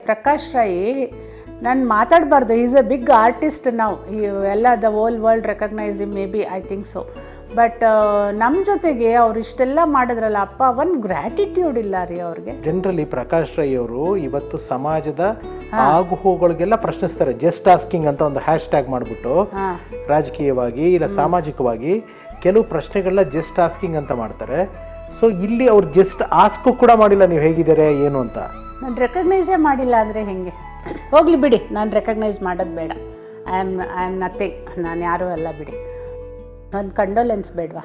ಪ್ರಕಾಶ್ ರೈ ನಾನು ಮಾತಾಡಬಾರ್ದು, is A big artist. ನಾವು ಎಲ್ಲ the whole world recognise him, maybe, I think so. But ನಮ್ಮ ಜೊತೆಗೆ ಅವ್ರು ಇಷ್ಟೆಲ್ಲ ಮಾಡಿದ್ರಲ್ಲ ಅಪ್ಪ, ಒಂದು ಗ್ರ್ಯಾಟಿಟ್ಯೂಡ್ ಇಲ್ಲ ರೀ ಅವ್ರಿಗೆ. ಜನರಲಿ ಪ್ರಕಾಶ್ ರೈ ಅವರು ಇವತ್ತು ಸಮಾಜದ ಆಗು ಹೋಗುಗಳಿಗೆಲ್ಲ ಪ್ರಶ್ನಿಸ್ತಾರೆ. ಜಸ್ಟ್ ಆಸ್ಕಿಂಗ್ ಅಂತ ಒಂದು ಹ್ಯಾಶ್ ಟ್ಯಾಗ್ ಮಾಡಿಬಿಟ್ಟು ರಾಜಕೀಯವಾಗಿ ಇಲ್ಲ ಸಾಮಾಜಿಕವಾಗಿ ಕೆಲವು ಪ್ರಶ್ನೆಗಳನ್ನ ಜಸ್ಟ್ ಆಸ್ಕಿಂಗ್ ಅಂತ ಮಾಡ್ತಾರೆ. ಸೊ ಇಲ್ಲಿ ಅವ್ರು ಜಸ್ಟ್ ಆಸ್ಕು ಕೂಡ ಮಾಡಿಲ್ಲ ನೀವು ಹೇಗಿದ್ದಾರೆ ಏನು ಅಂತ. ನಾನು ರೆಕಗ್ನೈಸೇ ಮಾಡಿಲ್ಲ ಅಂದರೆ ಹೆಂಗೆ? ಹೋಗಲಿ ಬಿಡಿ, ನಾನು ರೆಕಗ್ನೈಸ್ ಮಾಡೋದು ಬೇಡ. ಐ ಆಮ್ ನಥಿಂಗ್, ನಾನು ಯಾರೂ ಅಲ್ಲ ಬಿಡಿ. ಒಂದು ಕಂಡೋಲೆನ್ಸ್ ಬೇಡವಾ?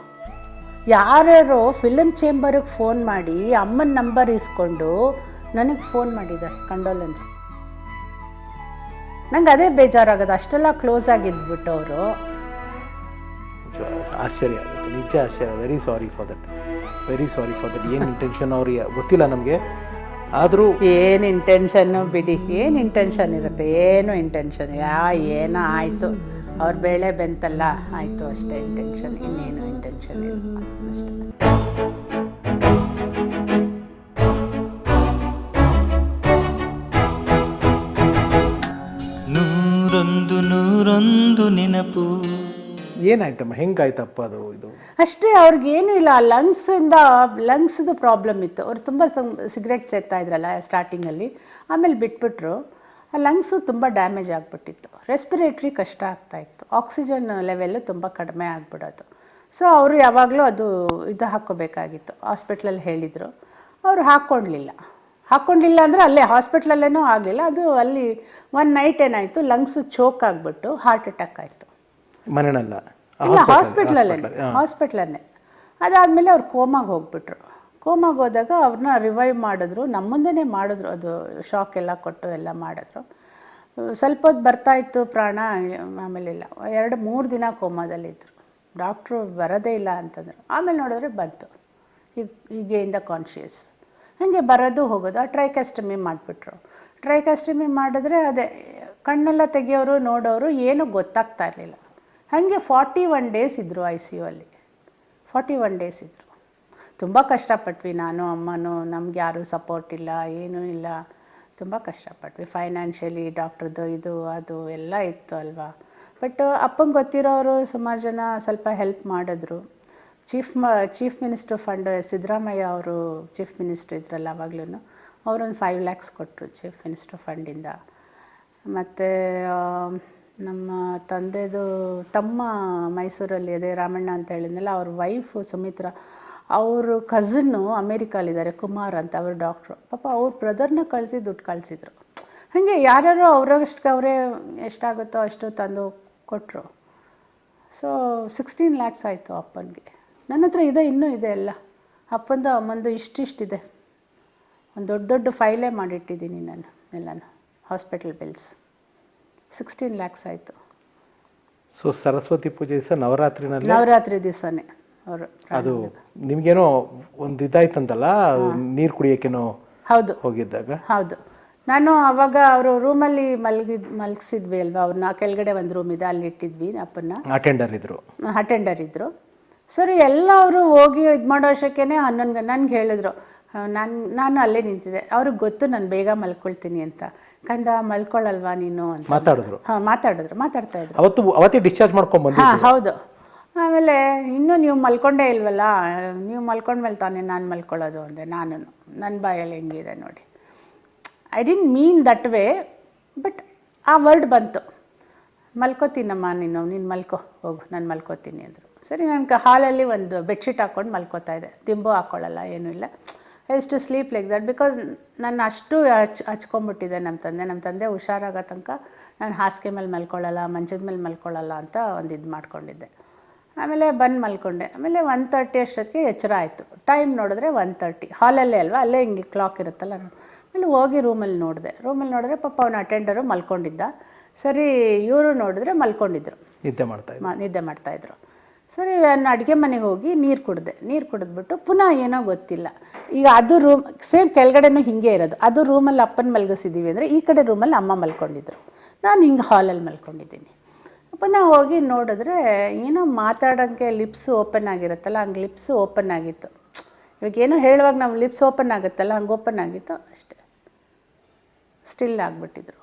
ಯಾರ್ಯಾರೋ ಫಿಲಮ್ ಚೇಂಬರಿಗೆ ಫೋನ್ ಮಾಡಿ ಅಮ್ಮನ ನಂಬರ್ ಇಸ್ಕೊಂಡು ನನಗೆ ಫೋನ್ ಮಾಡಿದ್ದಾರೆ ಕಂಡೋಲೆನ್ಸ್. ನಂಗೆ ಅದೇ ಬೇಜಾರಾಗೋದು, ಅಷ್ಟೆಲ್ಲ ಕ್ಲೋಸ್ ಆಗಿದ್ಬಿಟ್ಟು ಅವರು. ಆಶ್ಚರ್ಯ ಆಗುತ್ತೆ, ನಿಜ ಆಶ್ಚರ್ಯ. Very sorry for that, very sorry for that. ಏನು ಇಂಟೆನ್ಷನ್ ಅವ್ರಿಗೆ ಗೊತ್ತಿಲ್ಲ ನಮಗೆ. ಆದರೂ ಏನು ಇಂಟೆನ್ಷನ್ನು ಬಿಡಿ, ಏನು ಇಂಟೆನ್ಷನ್ ಇರುತ್ತೆ? ಏನು ಇಂಟೆನ್ಷನ್ ಏನೋ ಆಯಿತು, ಅವ್ರ ಬೇಳೆ ಬೆಂತಲ್ಲ, ಆಯಿತು ಅಷ್ಟೇ ಇಂಟೆನ್ಷನ್, ಇನ್ನೇನು ಇಂಟೆನ್ಷನ್ ಇಲ್ಲ ಅಷ್ಟೇ. ನೂರೊಂದು ನೆನಪು. ಏನಾಯ್ತಮ್ಮ, ಹೆಂಗಾಯ್ತಪ್ಪ ಅದು ಇದು? ಅಷ್ಟೇ, ಅವ್ರಿಗೇನು ಇಲ್ಲ. ಲಂಗ್ಸ್ದು ಪ್ರಾಬ್ಲಮ್ ಇತ್ತು. ಅವ್ರು ತುಂಬ ಸಿಗರೆಟ್ ಸೇರ್ತಾ ಇದ್ರಲ್ಲ ಸ್ಟಾರ್ಟಿಂಗಲ್ಲಿ, ಆಮೇಲೆ ಬಿಟ್ಬಿಟ್ರು. ಆ ಲಂಗ್ಸು ತುಂಬ ಡ್ಯಾಮೇಜ್ ಆಗಿಬಿಟ್ಟಿತ್ತು. ರೆಸ್ಪಿರೇಟ್ರಿ ಕಷ್ಟ ಆಗ್ತಾಯಿತ್ತು, ಆಕ್ಸಿಜನ್ ಲೆವೆಲ್ಲು ತುಂಬ ಕಡಿಮೆ ಆಗಿಬಿಡೋದು. ಸೊ ಅವರು ಯಾವಾಗಲೂ ಅದು ಹಾಕ್ಕೋಬೇಕಾಗಿತ್ತು. ಹಾಸ್ಪಿಟ್ಲಲ್ಲಿ ಹೇಳಿದರು, ಅವರು ಹಾಕ್ಕೊಳ್ಲಿಲ್ಲ ಅಂದರೆ ಅಲ್ಲೇ ಹಾಸ್ಪಿಟ್ಲಲ್ಲೇನೂ ಆಗಲಿಲ್ಲ. ಅದು ಅಲ್ಲಿ ಒಂದು ನೈಟ್ ಏನಾಯಿತು, ಲಂಗ್ಸು ಚೋಕ್ ಆಗಿಬಿಟ್ಟು ಹಾರ್ಟ್ ಅಟ್ಯಾಕ್ ಆಯಿತು. ಮನೆಯಲ್ಲ, ಇಲ್ಲ, ಹಾಸ್ಪಿಟ್ಲಲ್ಲೇ. ಅದಾದಮೇಲೆ ಅವ್ರು ಕೋಮಾಗೆ ಹೋಗ್ಬಿಟ್ರು. ಕೋಮಾಗೆ ಹೋದಾಗ ಅವ್ರನ್ನ ರಿವೈವ್ ಮಾಡಿದ್ರು, ನಮ್ಮ ಮುಂದೆನೇ ಮಾಡಿದ್ರು. ಅದು ಶಾಕ್ ಎಲ್ಲ ಕೊಟ್ಟು ಎಲ್ಲ ಮಾಡಿದ್ರು. ಸ್ವಲ್ಪ ಹೊತ್ತು ಬರ್ತಾಯಿತ್ತು ಪ್ರಾಣ, ಆಮೇಲೆ ಇಲ್ಲ. 2-3 ದಿನ ಕೋಮಾದಲ್ಲಿದ್ದರು. ಡಾಕ್ಟ್ರು ಬರೋದೇ ಇಲ್ಲ ಅಂತಂದರು. ಆಮೇಲೆ ನೋಡಿದ್ರೆ ಬಂತು, ಹೀಗೆಯಿಂದ ಕಾನ್ಷಿಯಸ್. ಹಾಗೆ ಬರೋದು ಹೋಗೋದು. ಆ ಟ್ರೈಕ್ಯಾಸ್ಟಮಿ ಮಾಡಿಬಿಟ್ರು. ಟ್ರೈಕ್ಯಾಸ್ಟಮಿ ಮಾಡಿದ್ರೆ ಅದೇ ಕಣ್ಣೆಲ್ಲ ತೆಗಿಯೋರು ನೋಡೋರು ಏನೂ ಗೊತ್ತಾಗ್ತಾ ಇರಲಿಲ್ಲ. ಹಾಗೆ 41 ಡೇಸ್ ಇದ್ದರು ICU ಅಲ್ಲಿ. 41 ಡೇಸ್ ಇದ್ದರು. ತುಂಬ ಕಷ್ಟಪಟ್ವಿ, ನಾನು ಅಮ್ಮನೂ. ನಮ್ಗೆ ಯಾರೂ ಸಪೋರ್ಟ್ ಇಲ್ಲ, ಏನೂ ಇಲ್ಲ. ತುಂಬ ಕಷ್ಟಪಟ್ವಿ ಫೈನಾನ್ಷಿಯಲಿ. ಡಾಕ್ಟ್ರದ್ದು ಇದು ಅದು ಎಲ್ಲ ಇತ್ತು ಅಲ್ವಾ. ಬಟ್ ಅಪ್ಪಂಗೆ ಗೊತ್ತಿರೋರು ಸುಮಾರು ಜನ ಸ್ವಲ್ಪ ಹೆಲ್ಪ್ ಮಾಡಿದ್ರು. ಚೀಫ್ ಮಿನಿಸ್ಟ್ರ್ ಫಂಡ್, ಸಿದ್ದರಾಮಯ್ಯ ಅವರು ಚೀಫ್ ಮಿನಿಸ್ಟ್ರ್ ಇದ್ರಲ್ಲ ಆವಾಗಲೂ, ಅವರೊಂದು 5 lakhs ಕೊಟ್ಟರು ಚೀಫ್ ಮಿನಿಸ್ಟ್ರ್ ಫಂಡಿಂದ. ಮತ್ತು ನಮ್ಮ ತಂದೆದು ತಮ್ಮ ಮೈಸೂರಲ್ಲಿ ಅದೇ ರಾಮಣ್ಣ ಅಂತ ಹೇಳಿದ್ನಲ್ಲ, ಅವ್ರ ವೈಫು ಸುಮಿತ್ರಾ, ಅವರು ಕಝನ್ನು ಅಮೇರಿಕಾಲಿದ್ದಾರೆ, ಕುಮಾರ್ ಅಂತ, ಅವರು ಡಾಕ್ಟ್ರು. ಪಾಪ ಅವ್ರ ಬ್ರದರ್ನ ಕಳಿಸಿ ದುಡ್ಡು ಕಳಿಸಿದ್ರು. ಹಾಗೆ ಯಾರ್ಯಾರು ಅವರಷ್ಟು ಅವರೇ ಎಷ್ಟಾಗುತ್ತೋ ಅಷ್ಟು ತಂದು ಕೊಟ್ಟರು. ಸೊ 16 lakhs ಆಯಿತು ಅಪ್ಪನಿಗೆ. ನನ್ನ ಹತ್ರ ಇದೆ, ಇನ್ನೂ ಇದೆ ಎಲ್ಲ. ಅಪ್ಪಂದು ಅಮ್ಮಂದು ಇಷ್ಟಿಷ್ಟಿದೆ. ಒಂದು ದೊಡ್ಡ ಫೈಲೇ ಮಾಡಿಟ್ಟಿದ್ದೀನಿ ನಾನು ಎಲ್ಲನೂ, ಹಾಸ್ಪಿಟಲ್ ಬಿಲ್ಸ್. 16 lakhs ಆಯಿತು. ಸೊ ಸರಸ್ವತಿ ಪೂಜೆ ದಿವಸ ನವರಾತ್ರಿ ದಿವಸನೇ ಅವರು. ಅದು ನಿಮಗೇನೋ ಒಂದು ಇದಾಯ್ತಂತಲ್ಲ, ನೀರು ಕುಡಿಯೋಕ್ಕೇನೋ ಹೌದು ಹೋಗಿದ್ದಾಗ? ಹೌದು. ನಾನು ಆವಾಗ ಅವರು ರೂಮಲ್ಲಿ ಮಲಗಿಸಿದ್ವಿ ಅಲ್ವಾ ಅವ್ರನ್ನ. ಕೆಳಗಡೆ ಒಂದು ರೂಮ್ ಇದೆ, ಅಲ್ಲಿ ಇಟ್ಟಿದ್ವಿ ಅಪ್ಪನ್ನ. ಅಟೆಂಡರ್ ಇದ್ದರು. ಸರಿ, ಎಲ್ಲ ಅವರು ಹೋಗಿ ಇದು ಮಾಡೋ ಅಷ್ಟಕ್ಕೇ 11 ನನಗೆ ಹೇಳಿದ್ರು. ನಾನು ಅಲ್ಲೇ ನಿಂತಿದ್ದೆ. ಅವ್ರಿಗೆ ಗೊತ್ತು ನಾನು ಬೇಗ ಮಲ್ಕೊಳ್ತೀನಿ ಅಂತ. ಕಂದ ಮಲ್ಕೊಳ್ಳಲ್ವಾ ನೀನು ಅಂತ ಮಾತಾಡಿದ್ರು. ಮಾತಾಡ್ತಾಯಿದ್ರು. ಅವತ್ತೇ ಡಿಸ್ಚಾರ್ಜ್ ಮಾಡ್ಕೊಂಡ್ಬಂದು. ಹೌದು. ಆಮೇಲೆ ಇನ್ನೂ ನೀವು ಮಲ್ಕೊಂಡೇ ಇಲ್ವಲ್ಲ, ನೀವು ಮಲ್ಕೊಂಡ್ಮೇಲೆ ತಾನೇ ನಾನು ಮಲ್ಕೊಳ್ಳೋದು ಅಂದೆ. ನನ್ನ ಬಾಯಲ್ಲಿ ಹೆಂಗಿದೆ ನೋಡಿ. I didn't mean that way, but ಆ ವರ್ಡ್ ಬಂತು. ಮಲ್ಕೋತೀನಮ್ಮ, ನೀನು ಮಲ್ಕೋ ಹೋಗು, ನಾನು ಮಲ್ಕೋತೀನಿ ಅಂದರು. ಸರಿ, ನನ್ನ ಹಾಲಲ್ಲಿ ಒಂದು ಬೆಡ್ಶೀಟ್ ಹಾಕ್ಕೊಂಡು ಮಲ್ಕೋತಾ ಇದ್ದೆ. ತಿಂಬು ಹಾಕ್ಕೊಳ್ಳಲ್ಲ, ಏನೂ ಇಲ್ಲ. I use to sleep like that. Because ನಾನು ಅಷ್ಟು ಹಚ್ಕೊಂಡ್ಬಿಟ್ಟಿದೆ ನಮ್ಮ ತಂದೆ ಹುಷಾರಾಗೋ ತನಕ ನಾನು ಹಾಸಿಗೆ ಮೇಲೆ ಮಲ್ಕೊಳ್ಳಲ್ಲ, ಮಂಚದ ಮೇಲೆ ಮಲ್ಕೊಳ್ಳಲ್ಲ ಅಂತ ಒಂದು ಇದು ಮಾಡ್ಕೊಂಡಿದ್ದೆ. ಆಮೇಲೆ ಬಂದು ಮಲ್ಕೊಂಡೆ. ಆಮೇಲೆ 1:30 ಅಷ್ಟೊತ್ತಿಗೆ ಎಚ್ಚರ ಆಯಿತು. ಟೈಮ್ ನೋಡಿದ್ರೆ 1:30. ಹಾಲಲ್ಲೇ ಅಲ್ವಾ, ಅಲ್ಲೇ ಹಿಂಗೆ ಕ್ಲಾಕ್ ಇರುತ್ತಲ್ಲ. ಆಮೇಲೆ ಹೋಗಿ ರೂಮಲ್ಲಿ ನೋಡಿದ್ರೆ ಪಾಪ ಅವನ ಅಟೆಂಡರು ಮಲ್ಕೊಂಡಿದ್ದ. ಸರಿ, ಇವರು ನೋಡಿದ್ರೆ ಮಲ್ಕೊಂಡಿದ್ರು, ನಿದ್ದೆ ಮಾಡ್ತಾಯಿದ್ರು. ಸರಿ, ನಾನು ಅಡುಗೆ ಮನೆಗೆ ಹೋಗಿ ನೀರು ಕುಡಿದ್ಬಿಟ್ಟು ಪುನಃ ಏನೋ ಗೊತ್ತಿಲ್ಲ. ಈಗ ಅದು ರೂಮ್ ಸೇಮ್ ಕೆಳಗಡೆನೂ ಹಿಂಗೆ ಇರೋದು. ಅದು ರೂಮಲ್ಲಿ ಅಪ್ಪನ ಮಲಗಿಸಿದ್ದೀವಿ ಅಂದರೆ, ಈ ಕಡೆ ರೂಮಲ್ಲಿ ಅಮ್ಮ ಮಲ್ಕೊಂಡಿದ್ರು, ನಾನು ಹಿಂಗೆ ಹಾಲಲ್ಲಿ ಮಲ್ಕೊಂಡಿದ್ದೀನಿ. ಪುನಃ ಹೋಗಿ ನೋಡಿದ್ರೆ ಏನೋ ಮಾತಾಡೋಕ್ಕೆ ಲಿಪ್ಸು ಓಪನ್ ಆಗಿರುತ್ತಲ್ಲ, ಹಂಗೆ ಲಿಪ್ಸು ಓಪನ್ ಆಗಿತ್ತು. ಇವಾಗೇನೋ ಹೇಳುವಾಗ ನಾವು ಲಿಪ್ಸ್ ಓಪನ್ ಆಗುತ್ತಲ್ಲ, ಹಂಗೆ ಓಪನ್ ಆಗಿತ್ತು ಅಷ್ಟೇ. ಸ್ಟಿಲ್ ಆಗಿಬಿಟ್ಟಿದ್ರು.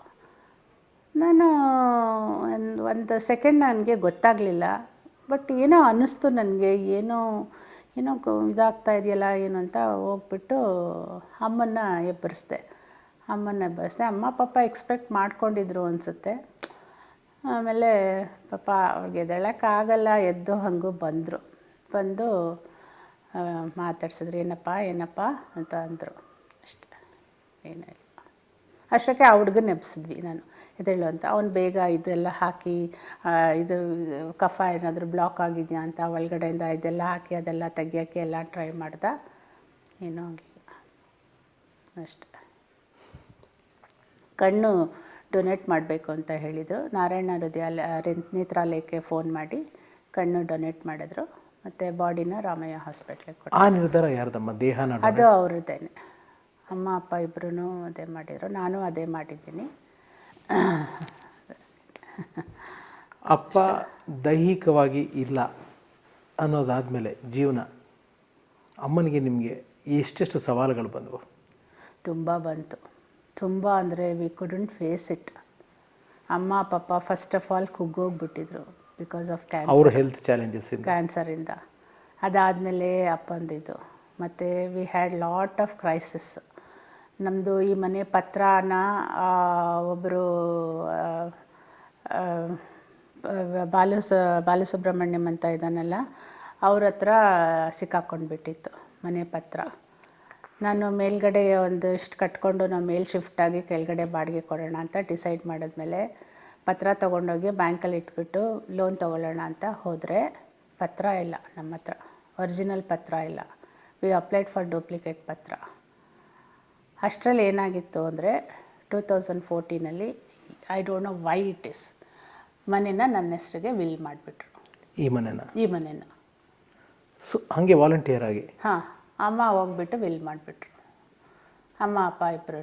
ನಾನು ಒಂದು ಸೆಕೆಂಡ್ ನನಗೆ ಗೊತ್ತಾಗಲಿಲ್ಲ, ಬಟ್ ಏನೋ ಅನ್ನಿಸ್ತು ನನಗೆ, ಏನೋ ಇದಾಗ್ತಾ ಇದೆಯಲ್ಲ ಏನು ಅಂತ ಹೋಗ್ಬಿಟ್ಟು ಅಮ್ಮನ್ನ ಎಬ್ಬರಿಸ್ದೆ. ಅಮ್ಮ ಪಾಪ ಎಕ್ಸ್ಪೆಕ್ಟ್ ಮಾಡ್ಕೊಂಡಿದ್ರು ಅನಿಸುತ್ತೆ. ಆಮೇಲೆ ಪಾಪ ಅವ್ರಿಗೆ ಎದ್ದೇಳೋಕ್ಕಾಗಲ್ಲ, ಎದ್ದು ಹಾಗೂ ಬಂದು ಮಾತಾಡ್ಸಿದ್ರು. ಏನಪ್ಪ ಅಂತ ಅಂದರು. ಅಷ್ಟೇ, ಏನಿಲ್ಲ. ಅಷ್ಟಕ್ಕೆ ಆ ಹುಡುಗನ ಎಬ್ಸಿದ್ವಿ ನಾನು, ಎದ್ದೇಳು ಅಂತ. ಅವ್ನು ಬೇಗ ಇದೆಲ್ಲ ಹಾಕಿ, ಇದು ಕಫ ಏನಾದರೂ ಬ್ಲಾಕ್ ಆಗಿದೆಯಾ ಅಂತ ಒಳಗಡೆಯಿಂದ ಇದೆಲ್ಲ ಹಾಕಿ ಅದೆಲ್ಲ ತೆಗಿಯೋಕ್ಕೆ ಎಲ್ಲ ಟ್ರೈ ಮಾಡ್ದ. ಏನೂ ಆಗಲಿಲ್ಲ. ಅಷ್ಟೆ. ಕಣ್ಣು ಡೊನೇಟ್ ಮಾಡಬೇಕು ಅಂತ ಹೇಳಿದರು. ನಾರಾಯಣ ನೇತ್ರಾಲಯಕ್ಕೆ ಫೋನ್ ಮಾಡಿ ಕಣ್ಣು ಡೊನೇಟ್ ಮಾಡಿದ್ರು. ಮತ್ತು ಬಾಡಿನ ರಾಮಯ್ಯ ಹಾಸ್ಪಿಟ್ಲಿಗೆ ಕೊಟ್ಟರು. ಆ ನಿರ್ಧಾರ ಯಾರ್ದಮ್ಮ? ದೇಹನ? ಅದು ಅವ್ರದ್ದೇನೆ. ಅಮ್ಮ ಅಪ್ಪ ಇಬ್ಬರೂ ಅದೇ ಮಾಡಿದರು, ನಾನು ಅದೇ ಮಾಡಿದ್ದೀನಿ. ಅಪ್ಪ ದೈಹಿಕವಾಗಿ ಇಲ್ಲ ಅನ್ನೋದಾದಮೇಲೆ ಜೀವನ, ಅಮ್ಮನಿಗೆ ನಿಮಗೆ ಎಷ್ಟೆಷ್ಟು ಸವಾಲುಗಳು ಬಂದವು? ತುಂಬ ಬಂತು. ತುಂಬ ಅಂದರೆ ವಿ ಕುಡಂಟ್ ಫೇಸ್ ಇಟ್. ಅಮ್ಮ ಪಾಪ ಫಸ್ಟ್ ಆಫ್ ಆಲ್ ಕುಗ್ಗೋಗ್ಬಿಟ್ಟಿದ್ರು ಬಿಕಾಸ್ ಆಫ್ ಅವ್ರ ಹೆಲ್ತ್ ಕ್ಯಾನ್ಸರಿಂದ. ಅದಾದಮೇಲೆ ಅಪ್ಪಂದಿದ್ದು. ಮತ್ತು we had lot of crisis. ನಮ್ಮದು ಈ ಮನೆ ಪತ್ರನ ಒಬ್ಬರು ಬಾಲಸುಬ್ರಹ್ಮಣ್ಯಂ ಅಂತ ಇದ್ದಾನಲ್ಲ, ಅವ್ರ ಹತ್ರ ಸಿಕ್ಕಾಕೊಂಡ್ಬಿಟ್ಟಿತ್ತು ಮನೆ ಪತ್ರ. ನಾನು ಮೇಲ್ಗಡೆ ಒಂದಿಷ್ಟು ಕಟ್ಕೊಂಡು ನಾವು ಮೇಲೆ ಶಿಫ್ಟಾಗಿ ಕೆಳಗಡೆ ಬಾಡಿಗೆ ಕೊಡೋಣ ಅಂತ ಡಿಸೈಡ್ ಮಾಡಿದ್ಮೇಲೆ ಪತ್ರ ತೊಗೊಂಡೋಗಿ ಬ್ಯಾಂಕಲ್ಲಿ ಇಟ್ಬಿಟ್ಟು ಲೋನ್ ತೊಗೊಳ್ಳೋಣ ಅಂತ ಹೋದರೆ ಪತ್ರ ಇಲ್ಲ ನಮ್ಮ ಹತ್ರ, ಒರಿಜಿನಲ್ ಪತ್ರ ಇಲ್ಲ. ವಿ ಅಪ್ಲೈಡ್ ಫಾರ್ ಡೂಪ್ಲಿಕೇಟ್ ಪತ್ರ. ಅಷ್ಟರಲ್ಲಿ ಏನಾಗಿತ್ತು ಅಂದರೆ 2014 I don't know why it is, ಮನೇನ ನನ್ನ ಹೆಸರಿಗೆ ವಿಲ್ ಮಾಡಿಬಿಟ್ರು. ಈ ಮನೇನ ಹಾಗೆ ವಾಲಂಟಿಯರ್ ಆಗಿ? ಹಾಂ, ಅಮ್ಮ ಹೋಗ್ಬಿಟ್ಟು ವಿಲ್ ಮಾಡಿಬಿಟ್ರು. ಅಮ್ಮ ಅಪ್ಪ ಇಬ್ಬರೂ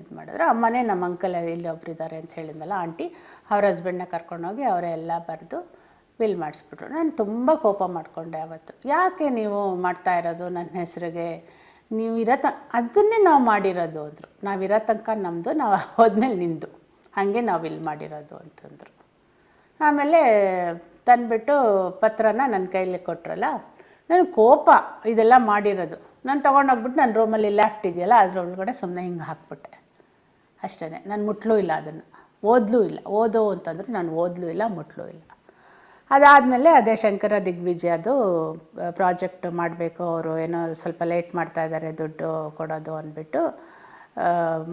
ಇದು ಮಾಡಿದ್ರು. ಅಮ್ಮನೇ ನಮ್ಮ ಅಂಕಲ್ ಇಲ್ಲಿ ಒಬ್ಬರಿದ್ದಾರೆ ಅಂತ ಹೇಳಿದ್ನಲ್ಲ ಆಂಟಿ, ಅವ್ರ ಹಸ್ಬೆಂಡ್ನ ಕರ್ಕೊಂಡೋಗಿ ಅವರೇ ಎಲ್ಲ ಬರೆದು ವಿಲ್ ಮಾಡಿಸ್ಬಿಟ್ರು. ನಾನು ತುಂಬ ಕೋಪ ಮಾಡಿಕೊಂಡೆ ಅವತ್ತು. ಯಾಕೆ ನೀವು ಮಾಡ್ತಾ ಇರೋದು ನನ್ನ ಹೆಸರಿಗೆ? ನೀವು ಅದನ್ನೇ ನಾವು ಮಾಡಿರೋದು ಅಂದರು. ನಾವಿರೋ ತನಕ ನಮ್ಮದು, ನಾವು ಹೋದ್ಮೇಲೆ ನಿಂದು, ಹಾಗೆ ನಾವು ವಿಲ್ ಮಾಡಿರೋದು ಅಂತಂದರು. ಆಮೇಲೆ ತಂದುಬಿಟ್ಟು ಪತ್ರನ ನನ್ನ ಕೈಲಿ ಕೊಟ್ರಲ್ಲ, ನನಗೆ ಕೋಪ ಇದೆಲ್ಲ ಮಾಡಿರೋದು. ನಾನು ತೊಗೊಂಡೋಗ್ಬಿಟ್ಟು ನನ್ನ ರೂಮಲ್ಲಿ ಲೆಫ್ಟ್ ಇದೆಯಲ್ಲ ಅದರೊಳಗಡೆ ಸುಮ್ಮನೆ ಹಿಂಗೆ ಹಾಕ್ಬಿಟ್ಟೆ ಅಷ್ಟೇ. ನಾನು ಮುಟ್ಲೂ ಇಲ್ಲ ಅದನ್ನು, ಓದಲೂ ಇಲ್ಲ. ಓದೋ ಅಂತಂದ್ರೆ ನಾನು ಓದಲೂ ಇಲ್ಲ, ಮುಟ್ಲೂ ಇಲ್ಲ. ಅದಾದಮೇಲೆ ಅದೇ ಶಂಕರ ದಿಗ್ವಿಜಯದು ಪ್ರಾಜೆಕ್ಟ್ ಮಾಡಬೇಕು, ಅವರು ಏನೋ ಸ್ವಲ್ಪ ಲೇಟ್ ಮಾಡ್ತಾಯಿದ್ದಾರೆ ದುಡ್ಡು ಕೊಡೋದು ಅಂದ್ಬಿಟ್ಟು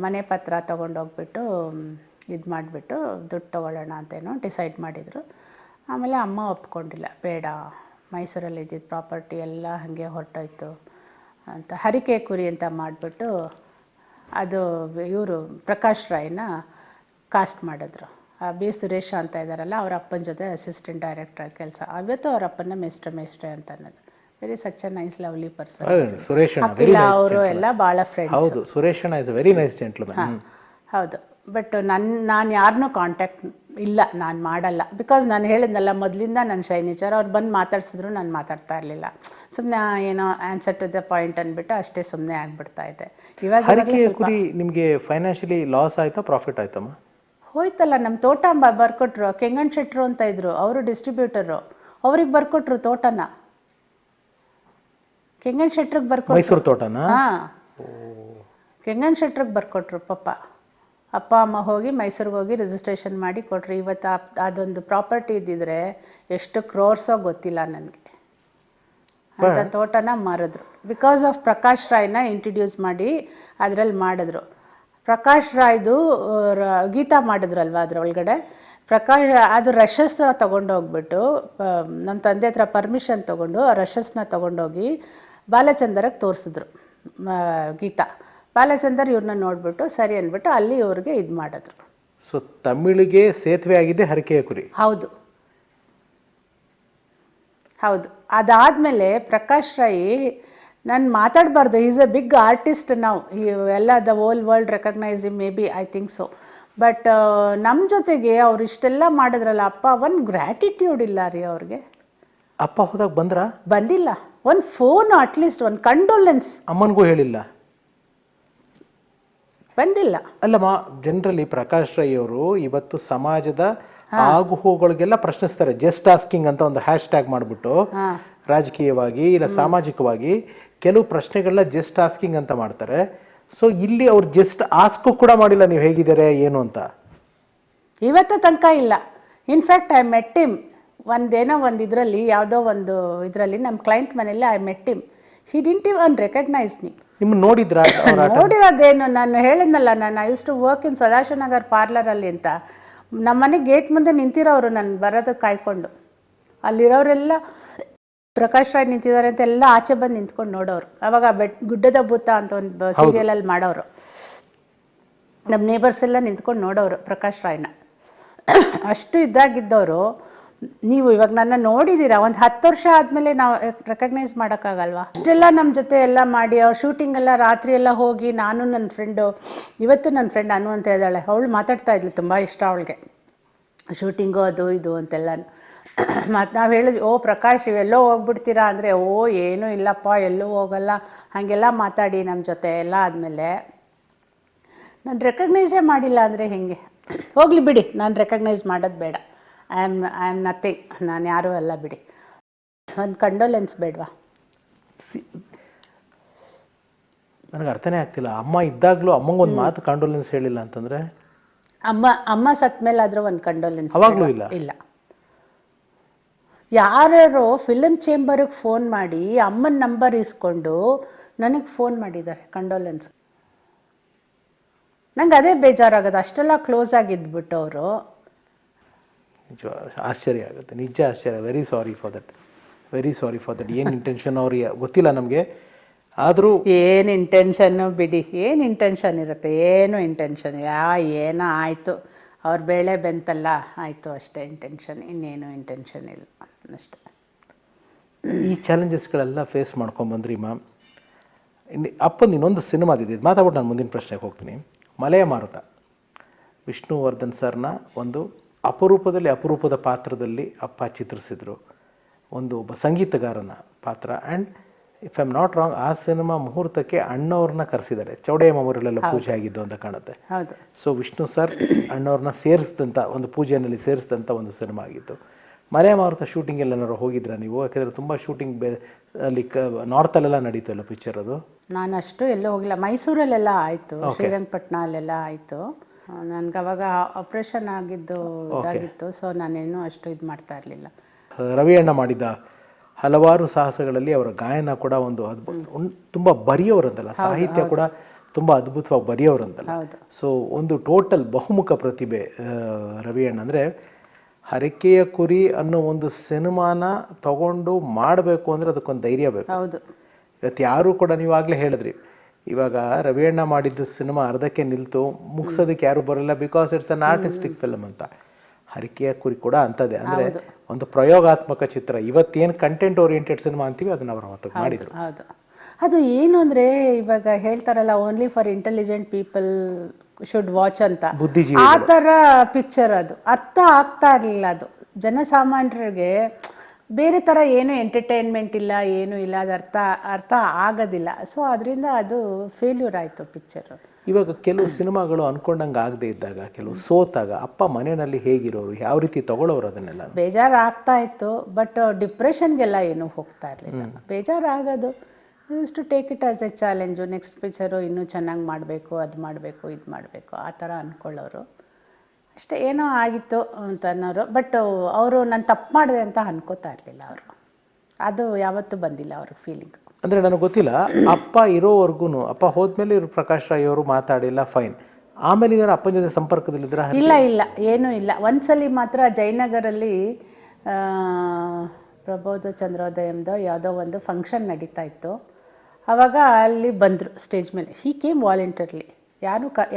ಮನೆ ಪತ್ರ ತೊಗೊಂಡೋಗ್ಬಿಟ್ಟು ಇದು ಮಾಡಿಬಿಟ್ಟು ದುಡ್ಡು ತೊಗೊಳ್ಳೋಣ ಅಂತೇನೋ ಡಿಸೈಡ್ ಮಾಡಿದರು. ಆಮೇಲೆ ಅಮ್ಮ ಒಪ್ಕೊಂಡಿಲ್ಲ, ಬೇಡ, ಮೈಸೂರಲ್ಲಿ ಇದ್ದಿದ್ದು ಪ್ರಾಪರ್ಟಿ ಎಲ್ಲ ಹಾಗೆ ಹೊರಟೋಯ್ತು ಅಂತ ಹರಿಕೆ ಕುರಿ ಅಂತ ಮಾಡಿಬಿಟ್ಟು ಅದು ಇವರು ಪ್ರಕಾಶ್ ರಾಯ್ನ ಕಾಸ್ಟ್ ಮಾಡಿದ್ರು. ಬಿ ಸುರೇಶ ಅಂತ ಇದ್ದಾರಲ್ಲ, ಅವ್ರ ಅಪ್ಪನ ಜೊತೆ ಅಸಿಸ್ಟೆಂಟ್ ಡೈರೆಕ್ಟರ್ ಕೆಲಸ. ಅವತ್ತು ಅವ್ರ ಅಪ್ಪನ ಮೇಸ್ಟ್ರೆ ಅಂತ ಅನ್ನೋದು. Very such a nice lovely person. ಅವರು ಎಲ್ಲ ಭಾಳ ಫ್ರೆಂಡ್ಸ್. ಸುರೇಶಣ್ಣ ಇಸ್ ವೆರಿ ನೈಸ್ ಜೆಂಟ್ಲ್ಮನ್. ಹೌದು. ಬಟ್ ನಾನು ಯಾರನ್ನೂ ಕಾಂಟ್ಯಾಕ್ಟ್ ಇಲ್ಲ, ನಾನು ಮಾಡಲ್ಲ. ಬಿಕಾಸ್ ನಾನು ಹೇಳಿದ್ನಲ್ಲ ಮೊದಲಿಂದ ನನ್ನ ಶೈ ನೇಚರ್. ಅವ್ರು ಬಂದು ಮಾತಾಡ್ಸಿದ್ರು ನಾನು ಮಾತಾಡ್ತಾ ಇರಲಿಲ್ಲ. ಸುಮ್ಮನೆ ಏನೋ ಆನ್ಸರ್ ಟು ದ ಪಾಯಿಂಟ್ ಅಂದ್ಬಿಟ್ಟು ಅಷ್ಟೇ ಸುಮ್ಮನೆ ಆಗಿಬಿಡ್ತಾ ಇದೆ. ಇವಾಗ ನಿಮಗೆ ಫೈನಾನ್ಷಿಯಲಿ ಲಾಸ್ ಆಯಿತಾ ಪ್ರಾಫಿಟ್ ಆಯ್ತಮ್ಮ? ಹೋಯ್ತಲ್ಲ. ನಮ್ಮ ತೋಟ ಬರ್ಕೊಟ್ರು. ಕೆಂಗಣ್ಣ ಶೆಟ್ರು ಅಂತ ಇದ್ರು, ಅವರು ಡಿಸ್ಟ್ರಿಬ್ಯೂಟರು. ಅವ್ರಿಗೆ ಬರ್ಕೊಟ್ರು ತೋಟನ. ಕೆಂಗಣ್ಣ ಶೆಟ್ರಿಗೆ ಬರ್ಕೊಟ್ರು. ಮೈಸೂರು ತೋಟನ? ಹಾಂ, ಕೆಂಗಣ್ಣ ಶೆಟ್ರಿಗೆ ಬರ್ಕೊಟ್ರು. ಪಾಪ ಅಪ್ಪ ಅಮ್ಮ ಹೋಗಿ ಮೈಸೂರಿಗೆ ಹೋಗಿ ರಿಜಿಸ್ಟ್ರೇಷನ್ ಮಾಡಿ ಕೊಟ್ರು. ಇವತ್ತು ಅದೊಂದು ಪ್ರಾಪರ್ಟಿ ಇದ್ದಿದ್ರೆ ಎಷ್ಟು ಕ್ರೋರ್ಸೋ ಗೊತ್ತಿಲ್ಲ ನನಗೆ. ಅಂತ ತೋಟನ ಮಾರಿದ್ರು. ಬಿಕಾಸ್ ಆಫ್ ಪ್ರಕಾಶ್ ರಾಯ್ನ ಇಂಟ್ರಡ್ಯೂಸ್ ಮಾಡಿ ಅದರಲ್ಲಿ ಮಾಡಿದ್ರು. ಪ್ರಕಾಶ್ ರಾಯ್ದು ಗೀತಾ ಮಾಡಿದ್ರಲ್ವ ಅದರೊಳಗಡೆ. ಅದು ರಶಸ್ನ ತೊಗೊಂಡೋಗ್ಬಿಟ್ಟು ನಮ್ಮ ತಂದೆ ಹತ್ರ ಪರ್ಮಿಷನ್ ತೊಗೊಂಡು ಆ ರಶಸ್ನ ತೊಗೊಂಡೋಗಿ ಬಾಲಚಂದರಿಗೆ ತೋರಿಸಿದ್ರು ಗೀತಾ. ಬಾಲಚಂದರ್ ಇವ್ರನ್ನ ನೋಡಿಬಿಟ್ಟು ಸರಿ ಅಂದ್ಬಿಟ್ಟು ಅಲ್ಲಿ ಇವ್ರಿಗೆ ಇದು ಮಾಡಿದ್ರು. ಸೊ ತಮಿಳಿಗೆ ಸೇತುವೆ ಆಗಿದೆ ಹರಕೆಯ ಕುರಿ. ಹೌದು. ಅದಾದಮೇಲೆ ಪ್ರಕಾಶ್ ರೈ, ನಾನು ಮಾತಾಡಬಾರ್ದು, ಈಸ್ ಎ ಬಿಗ್ ಆರ್ಟಿಸ್ಟ್. ನಾವು ಎಲ್ಲ the whole world recognise him, maybe, I think so. But ನಮ್ಮ ಜೊತೆಗೆ ಅವ್ರು ಇಷ್ಟೆಲ್ಲ ಮಾಡಿದ್ರಲ್ಲ ಅಪ್ಪ, ಒಂದು ಗ್ರ್ಯಾಟಿಟ್ಯೂಡ್ ಇಲ್ಲ ರೀ ಅವ್ರಿಗೆ. ಅಪ್ಪ ಹೋದಾಗ ಬಂದಿಲ್ಲ. ಒಂದು ಫೋನ್, ಅಟ್ಲೀಸ್ಟ್ ಒಂದು ಕಂಡೋಲೆನ್ಸ್ ಅಮ್ಮನಿಗೂ ಹೇಳಿಲ್ಲ. ಬಂದಿಲ್ಲ. ಅಲ್ಲಮ್ಮ, ಜನರಲಿ ಪ್ರಕಾಶ್ ರೈ ಅವರು ಇವತ್ತು ಸಮಾಜದ ಆಗುಹೋಗಳಿಗೆಲ್ಲ ಪ್ರಶ್ನಿಸ್ತಾರೆ. ಜಸ್ಟ್ ಆಸ್ಕಿಂಗ್ ಅಂತ ಒಂದು ಹ್ಯಾಶ್ ಟ್ಯಾಗ್ ಮಾಡಿಬಿಟ್ಟು ರಾಜಕೀಯವಾಗಿ ಇಲ್ಲ ಸಾಮಾಜಿಕವಾಗಿ ಕೆಲವು ಪ್ರಶ್ನೆಗಳನ್ನ ಜಸ್ಟ್ ಆಸ್ಕಿಂಗ್ ಅಂತ ಮಾಡ್ತಾರೆ. ಸೊ ಇಲ್ಲಿ ಅವ್ರು ಜಸ್ಟ್ ಆಸ್ಕು ಕೂಡ ಮಾಡಿಲ್ಲ ನೀವು ಹೇಗಿದ್ದಾರೆ ಏನು ಅಂತ. ಇವತ್ತು ತನಕ ಇಲ್ಲ. ಇನ್ಫ್ಯಾಕ್ಟ್ ಐ ಮೆಟ್ ಹಿಮ್ ಒಂದು ಇದರಲ್ಲಿ, ಯಾವುದೋ ಒಂದು ಇದರಲ್ಲಿ ನಮ್ಮ ಕ್ಲೈಂಟ್ ಮನೇಲಿ I met him. He didn't even recognise me. ನಿಮ್ಮ ನೋಡಿರೋದೇನು, ನಾನು ಹೇಳಿದ್ನಲ್ಲ, ನಾನು I use to work in Sadashivanagar ಪಾರ್ಲರಲ್ಲಿ ಅಂತ. ನಮ್ಮ ಮನೆ ಗೇಟ್ ಮುಂದೆ ನಿಂತಿರೋರು ನಾನು ಬರೋದಕ್ಕೆ ಕಾಯ್ಕೊಂಡು. ಅಲ್ಲಿರೋರೆಲ್ಲ ಪ್ರಕಾಶ್ ರಾಯ್ ನಿಂತಿದ್ದಾರೆ ಅಂತ ಎಲ್ಲ ಆಚೆ ಬಂದು ನಿಂತ್ಕೊಂಡು ನೋಡೋರು. ಆವಾಗ ಗುಡ್ಡದ ಭೂತ ಅಂತ ಒಂದು ಸೀರಿಯಲಲ್ಲಿ ಮಾಡೋರು. ನಮ್ಮ ನೇಬರ್ಸ್ ಎಲ್ಲ ನಿಂತ್ಕೊಂಡು ನೋಡೋರು ಪ್ರಕಾಶ್ ರಾಯ್ನ. ಅಷ್ಟು ಇದ್ದಾಗಿದ್ದವರು. ನೀವು ಇವಾಗ ನನ್ನ ನೋಡಿದ್ದೀರಾ, ಒಂದು 10 ವರ್ಷ ಆದಮೇಲೆ ನಾವು ರೆಕಗ್ನೈಸ್ ಮಾಡೋಕ್ಕಾಗಲ್ವಾ? ಅಷ್ಟೆಲ್ಲ ನಮ್ಮ ಜೊತೆ ಎಲ್ಲ ಮಾಡಿ ಅವ್ರು ಶೂಟಿಂಗ್ ಎಲ್ಲ ರಾತ್ರಿ ಎಲ್ಲ ಹೋಗಿ, ನಾನು ನನ್ನ ಫ್ರೆಂಡು, ಇವತ್ತು ನನ್ನ ಫ್ರೆಂಡ್ ಅನು ಅಂತ ಇದ್ದಾಳೆ, ಅವಳು ಮಾತಾಡ್ತಾ ಇದ್ಲು, ತುಂಬ ಇಷ್ಟ ಅವಳಿಗೆ ಶೂಟಿಂಗು ಅದು ಇದು ಅಂತೆಲ್ಲ. ಮತ್ತು ನಾವು ಹೇಳಿದ್ವಿ, ಓ ಪ್ರಕಾಶ್ ಇವೆಲ್ಲೋ ಹೋಗ್ಬಿಡ್ತೀರಾ ಅಂದರೆ, ಓ ಏನೂ ಇಲ್ಲಪ್ಪ ಎಲ್ಲೂ ಹೋಗಲ್ಲ ಹಾಗೆಲ್ಲ ಮಾತಾಡಿ ನಮ್ಮ ಜೊತೆ ಎಲ್ಲ ಆದಮೇಲೆ ನಾನು ರೆಕಗ್ನೈಸೇ ಮಾಡಿಲ್ಲ ಅಂದರೆ ಹೇಗೆ? ಹೋಗಲಿ ಬಿಡಿ, ನಾನು ರೆಕಗ್ನೈಸ್ ಮಾಡೋದು ಬೇಡ. ಐ ಆಮ್ ನಥಿಂಗ್, ನಾನು ಯಾರೂ ಅಲ್ಲ ಬಿಡಿ. ಒಂದು ಕಂಡೋಲೆನ್ಸ್ ಬೇಡವಾ? ನನಗೆ ಅರ್ಥನೇ ಆಗ್ತಿಲ್ಲ. ಅಮ್ಮ ಇದ್ದಾಗಲೂ ಅಮ್ಮಂಗೊಂದು ಮಾತು ಕಂಡೋಲೆನ್ಸ್ ಹೇಳಿಲ್ಲ ಅಂತಂದರೆ, ಅಮ್ಮ ಸತ್ತ ಮೇಲಾದರೂ ಒಂದು ಕಂಡೋಲೆನ್ಸ್ ಅವಾಗಲೂ ಇಲ್ಲ. ಇಲ್ಲ. ಯಾರ್ಯಾರೋ ಫಿಲಮ್ ಚೇಂಬರಿಗೆ ಫೋನ್ ಮಾಡಿ ಅಮ್ಮನ ನಂಬರ್ ಇಸ್ಕೊಂಡು ನನಗೆ ಫೋನ್ ಮಾಡಿದ್ದಾರೆ ಕಂಡೋಲೆನ್ಸ್. ನಂಗೆ ಅದೇ ಬೇಜಾರಾಗೋದು, ಅಷ್ಟೆಲ್ಲ ಕ್ಲೋಸ್ ಆಗಿದ್ಬಿಟ್ಟು ಅವರು. ನಿಜ ಆಶ್ಚರ್ಯ ಆಗುತ್ತೆ, ನಿಜ ಆಶ್ಚರ್ಯ. Very sorry for that, very sorry for that. ಏನು ಇಂಟೆನ್ಷನ್ ಅವ್ರಿಗೆ ಗೊತ್ತಿಲ್ಲ ನಮಗೆ. ಆದರೂ ಏನು ಇಂಟೆನ್ಷನ್ನು ಬಿಡಿ, ಏನು ಇಂಟೆನ್ಷನ್ ಇರುತ್ತೆ? ಏನು ಇಂಟೆನ್ಷನ್ ಏನೋ ಆಯಿತು, ಅವ್ರ ಬೇಳೆ ಬೆಂತಲ್ಲ ಆಯಿತು ಅಷ್ಟೇ ಇಂಟೆನ್ಷನ್, ಇನ್ನೇನು ಇಂಟೆನ್ಷನ್ ಇಲ್ಲ ಅಷ್ಟೇ. ಈ ಚಾಲೆಂಜಸ್ಗಳೆಲ್ಲ ಫೇಸ್ ಮಾಡ್ಕೊಂಬಂದ್ರಿ ಮ್ಯಾಮ್. ಅಪ್ಪಂದು ಇನ್ನೊಂದು ಸಿನಿಮಾದಿದೆ, ಮಾತಾಡ್ಬಿಟ್ಟು ನಾನು ಮುಂದಿನ ಪ್ರಶ್ನೆಗೆ ಹೋಗ್ತೀನಿ. ಮಲೆಯ ಮಾರುತ, ವಿಷ್ಣುವರ್ಧನ್ ಸರ್ನ ಒಂದು ಅಪರೂಪದ ಪಾತ್ರದಲ್ಲಿ ಅಪ್ಪ ಚಿತ್ರಿಸಿದರು. ಒಬ್ಬ ಸಂಗೀತಗಾರನ ಪಾತ್ರ. And if I am not wrong, ಆ ಸಿನಿಮಾ ಮುಹೂರ್ತಕ್ಕೆ ಅಣ್ಣವ್ರನ್ನ ಕರೆಸಿದ್ದಾರೆ. ಚೌಡಯ್ಯ ಮೆಮೋರಿಯಲ್ಲೆಲ್ಲ ಪೂಜೆ ಆಗಿದ್ದು ಅಂತ ಕಾಣುತ್ತೆ. ಹೌದು. ಸೊ ವಿಷ್ಣು ಸರ್ ಅಣ್ಣವ್ರನ್ನ ಸೇರಿಸಿದಂಥ ಒಂದು ಪೂಜೆಯಲ್ಲಿ ಸೇರಿಸಿದಂಥ ಒಂದು ಸಿನಿಮಾ ಆಗಿತ್ತು. ಮಲೆಯ ಮಾರುತ ಶೂಟಿಂಗ್ ಎಲ್ಲಾರು ಹೋಗಿದ್ರಾ ನೀವು? ಯಾಕೆಂದರೆ ತುಂಬ ಶೂಟಿಂಗ್ ಅಲ್ಲಿ ನಾರ್ತಲ್ಲೆಲ್ಲ ನಡೀತು ಎಲ್ಲ ಪಿಕ್ಚರ್ ಅದು. ನಾನು ಅಷ್ಟು ಎಲ್ಲೂ ಹೋಗಿಲ್ಲ. ಮೈಸೂರಲ್ಲೆಲ್ಲ ಆಯಿತು, ಶ್ರೀರಂಗಪಟ್ಟಣ ಅಲ್ಲೆಲ್ಲ ಆಯಿತು. ನನಗೆ ಅವಾಗ ಆಪ್ರೇಷನ್ ಆಗಿದ್ದು ಇದಾಗಿತ್ತು. ಸೊ ನಾನೇನು ಅಷ್ಟು ಇದು ಮಾಡ್ತಾ ಇರಲಿಲ್ಲ. ರವಿ ಅಣ್ಣ ಮಾಡಿದ ಹಲವಾರು ಸಾಹಸಗಳಲ್ಲಿ ಅವರ ಗಾಯನ ಕೂಡ ಒಂದು ತುಂಬ ಬರೆಯೋರಂತಲ್ಲ, ಸಾಹಿತ್ಯ ಕೂಡ ತುಂಬ ಅದ್ಭುತವಾಗಿ ಬರೆಯೋರಂತಲ್ಲ. ಸೊ ಒಂದು ಟೋಟಲ್ ಬಹುಮುಖ ಪ್ರತಿಭೆ ರವಿ ಅಣ್ಣ. ಅಂದರೆ ಹರಕೆಯ ಕುರಿ ಅನ್ನೋ ಒಂದು ಸಿನಿಮಾನ ತಗೊಂಡು ಮಾಡಬೇಕು ಅಂದರೆ ಅದಕ್ಕೊಂದು ಧೈರ್ಯ ಬೇಕು. ಹೌದು. ಇವತ್ತು ಯಾರೂ ಕೂಡ, ನೀವು ಆಗಲೇ ಹೇಳಿದ್ರಿ, ಇವಾಗ ರವಿ ಅಣ್ಣ ಮಾಡಿದ್ದು ಸಿನಿಮಾ ಅರ್ಧಕ್ಕೆ ನಿಲ್ತು, ಮುಗಿಸೋದಕ್ಕೆ ಯಾರು ಬರೋಲ್ಲ, because it's an artistic film ಅಂತ. ಹರಕೆಯ ಕುರಿ ಕೂಡ ಅಂಥದ್ದೇ. ಅಂದರೆ ಒಂದು ಪ್ರಯೋಗಾತ್ಮಕ ಚಿತ್ರ. ಇವತ್ತೇನು ಕಂಟೆಂಟ್ ಓರಿಯೆಂಟೆಡ್ ಸಿನಿಮಾ ಅಂತೀವಿ ಅದನ್ನು ಅವರು ಅವತ್ತು ಮಾಡಿದರು. ಹೌದು. ಅದು ಏನು ಅಂದರೆ ಇವಾಗ ಹೇಳ್ತಾರಲ್ಲ, only for intelligent people should watch ಅಂತ, ಬುದ್ಧಿಜೀವಿ, ಆ ಥರ ಪಿಕ್ಚರ್. ಅದು ಅರ್ಥ ಆಗ್ತಾ ಇರಲಿಲ್ಲ. ಅದು ಜನಸಾಮಾನ್ಯರಿಗೆ ಬೇರೆ ಥರ ಏನು ಎಂಟರ್ಟೈನ್ಮೆಂಟ್ ಇಲ್ಲ, ಏನೂ ಇಲ್ಲ, ಅದು ಅರ್ಥ ಆಗೋದಿಲ್ಲ. ಸೊ ಅದರಿಂದ ಅದು ಫೇಲ್ಯೂರ್ ಆಯಿತು ಪಿಕ್ಚರು. ಇವಾಗ ಕೆಲವು ಸಿನಿಮಾಗಳು ಅನ್ಕೊಂಡಂಗೆ ಆಗದೆ ಇದ್ದಾಗ, ಕೆಲವು ಸೋತಾಗ ಅಪ್ಪ ಮನೆಯಲ್ಲಿ ಹೇಗಿರೋರು, ಯಾವ ರೀತಿ ತಗೊಳ್ಳೋರು ಅದನ್ನೆಲ್ಲ? ಬೇಜಾರು ಆಗ್ತಾ ಇತ್ತು, ಬಟ್ ಡಿಪ್ರೆಷನ್ಗೆಲ್ಲ ಏನೂ ಹೋಗ್ತಾ ಇರಲಿಲ್ಲ. ಬೇಜಾರಾಗೋದು, use to take it as a challenge. Next picture ಇನ್ನೂ ಚೆನ್ನಾಗಿ ಮಾಡಬೇಕು, ಅದು ಮಾಡಬೇಕು, ಇದು ಮಾಡಬೇಕು, ಆ ಥರ ಅಂದ್ಕೊಳ್ಳೋರು ಅಷ್ಟೇ. ಏನೋ ಆಗಿತ್ತು ಅಂತ ಅನ್ನೋರು. ಬಟ್ ಅವರು ನಾನು ತಪ್ಪು ಮಾಡಿದೆ ಅಂತ ಅನ್ಕೋತಾ ಇರಲಿಲ್ಲ ಅವರು. ಅದು ಯಾವತ್ತೂ ಬಂದಿಲ್ಲ ಅವ್ರ ಫೀಲಿಂಗ್. ಅಂದರೆ ನನಗೆ ಗೊತ್ತಿಲ್ಲ, ಅಪ್ಪ ಇರೋವರೆಗೂ, ಅಪ್ಪ ಹೋದ್ಮೇಲೆ ಇವರು ಪ್ರಕಾಶ್ ರಾಯ್ ಅವರು ಮಾತಾಡಿಲ್ಲ, ಫೈನ್. ಆಮೇಲೆ ಏನಾರು ಅಪ್ಪನ ಜೊತೆ ಸಂಪರ್ಕದಲ್ಲಿದ್ದರೆ? ಇಲ್ಲ, ಏನೂ ಇಲ್ಲ. ಒಂದ್ಸಲಿ ಮಾತ್ರ ಜಯನಗರಲ್ಲಿ ಪ್ರಬೋಧ ಚಂದ್ರೋದಯಂದು ಯಾವುದೋ ಒಂದು ಫಂಕ್ಷನ್ ನಡೀತಾ ಇತ್ತು. ಆವಾಗ ಅಲ್ಲಿ ಬಂದರು ಸ್ಟೇಜ್ ಮೇಲೆ. ಹೀ ಕೇಮ್ ವಾಲಂಟಿಯರ್ಲಿ.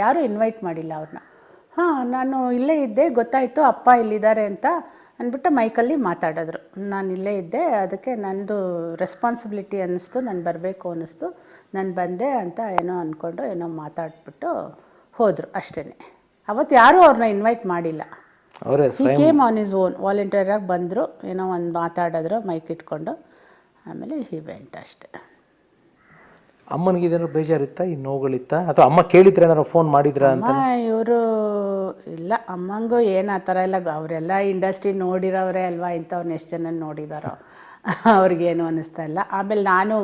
ಯಾರೂ ಇನ್ವೈಟ್ ಮಾಡಿಲ್ಲ ಅವ್ರನ್ನ. ನಾನು ಇಲ್ಲೇ ಇದ್ದೆ, ಗೊತ್ತಾಯಿತು ಅಪ್ಪ ಇಲ್ಲಿದ್ದಾರೆ ಅಂತ ಅಂದ್ಬಿಟ್ಟು ಮೈಕಲ್ಲಿ ಮಾತಾಡಿದ್ರು. ನಾನು ಇಲ್ಲೇ ಇದ್ದೆ, ಅದಕ್ಕೆ ನನ್ನದು ರೆಸ್ಪಾನ್ಸಿಬಿಲಿಟಿ ಅನ್ನಿಸ್ತು, ನಾನು ಬರಬೇಕು ಅನ್ನಿಸ್ತು, ನಾನು ಬಂದೆ ಅಂತ ಏನೋ ಅಂದ್ಕೊಂಡು ಏನೋ ಮಾತಾಡ್ಬಿಟ್ಟು ಹೋದರು ಅಷ್ಟೇ. ಅವತ್ತು ಯಾರೂ ಅವ್ರನ್ನ ಇನ್ವೈಟ್ ಮಾಡಿಲ್ಲ. He came on his own, ವಾಲಂಟಿಯರಾಗಿ ಬಂದರು, ಏನೋ ಒಂದು ಮಾತಾಡಿದ್ರು ಮೈಕ್ ಇಟ್ಕೊಂಡು, ಆಮೇಲೆ ಹಿ ವೆಂಟ್ ಅಷ್ಟೇ. ಅಮ್ಮನಿಗೆ ಏನಾದ್ರು ಬೇಜಾರಿತ್ತಾ, ಈ ನೋವುಗಳಿತ್ತಾ, ಅಥವಾ ಅಮ್ಮ ಕೇಳಿದ್ರೆ ಏನಾರು ಫೋನ್ ಮಾಡಿದ್ರಾ ಅಂತ? ಇವರು ಇಲ್ಲ, ಅಮ್ಮಂಗೂ ಏನು ಆ ಥರ ಎಲ್ಲ, ಅವರೆಲ್ಲ ಇಂಡಸ್ಟ್ರಿ ನೋಡಿರೋರೇ ಅಲ್ವಾ, ಇಂಥವ್ರನ್ನ ಎಷ್ಟು ಜನ ನೋಡಿದಾರೋ ಅವ್ರಿಗೇನು ಅನ್ನಿಸ್ತಾ ಇಲ್ಲ. ಆಮೇಲೆ ನಾನು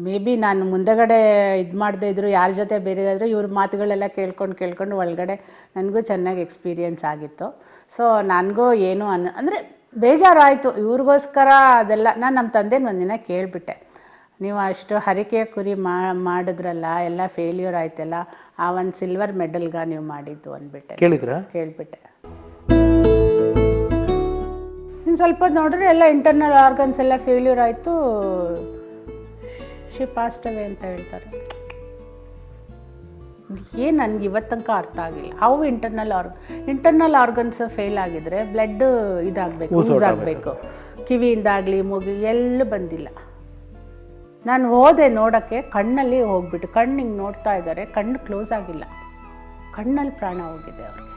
ಮೇ ಬಿ ನಾನು ಮುಂದಗಡೆ ಇದು ಮಾಡದೇ ಇದ್ರು, ಯಾರ ಜೊತೆ ಬೇರೆದಾದರೂ ಇವ್ರ ಮಾತುಗಳೆಲ್ಲ ಕೇಳ್ಕೊಂಡು ಒಳಗಡೆ ನನಗೂ ಚೆನ್ನಾಗಿ ಎಕ್ಸ್ಪೀರಿಯೆನ್ಸ್ ಆಗಿತ್ತು. ಸೊ ನನಗೂ ಏನು ಅಂದರೆ ಬೇಜಾರಾಯಿತು ಇವ್ರಿಗೋಸ್ಕರ ಅದೆಲ್ಲ. ನಾನು ನಮ್ಮ ತಂದೆನ ಒಂದಿನ ಕೇಳಿಬಿಟ್ಟೆ, ನೀವು ಅಷ್ಟು ಹರಿಕೆಯ ಕುರಿ ಮಾಡಿದ್ರಲ್ಲ, ಎಲ್ಲ ಫೇಲ್ಯೂರ್ ಆಯ್ತಲ್ಲ, ಆ ಒಂದು ಸಿಲ್ವರ್ ಮೆಡಲ್ಗ ನೀವು ಮಾಡಿದ್ದು ಅಂದ್ಬಿಟ್ಟೆ. ಕೇಳಿಬಿಟ್ಟೆ. ಇನ್ನು ಸ್ವಲ್ಪ ನೋಡಿದ್ರೆ ಎಲ್ಲ ಇಂಟರ್ನಲ್ ಆರ್ಗನ್ಸ್ ಎಲ್ಲ ಫೇಲ್ಯೂರ್ ಆಯಿತು, ಶಿ ಪಾಸ್ಟ್ ಅವೇ ಅಂತ ಹೇಳ್ತಾರೆ. ಏನು ನನಗೆ ಇವತ್ತಂಕ ಅರ್ಥ ಆಗಿಲ್ಲ. ಹೌ ಇಂಟರ್ನಲ್ ಆರ್ಗನ್ಸ್ ಫೇಲ್ ಆಗಿದ್ರೆ ಬ್ಲಡ್ ಇದಾಗಬೇಕು, ಯೂಸ್ ಆಗಬೇಕು, ಕಿವಿಯಿಂದಾಗಲಿ ಮೂಗಿ ಎಲ್ಲೂ ಬಂದಿಲ್ಲ. ನಾನು ಹೋದೆ ನೋಡೋಕ್ಕೆ, ಕಣ್ಣಲ್ಲಿ ಹೋಗ್ಬಿಟ್ಟು ಕಣ್ಣು ಹಿಂಗೆ ನೋಡ್ತಾ ಇದ್ದಾರೆ, ಕಣ್ಣು ಕ್ಲೋಸ್ ಆಗಿಲ್ಲ, ಕಣ್ಣಲ್ಲಿ ಪ್ರಾಣ ಹೋಗಿದೆ ಅವ್ರಿಗೆ.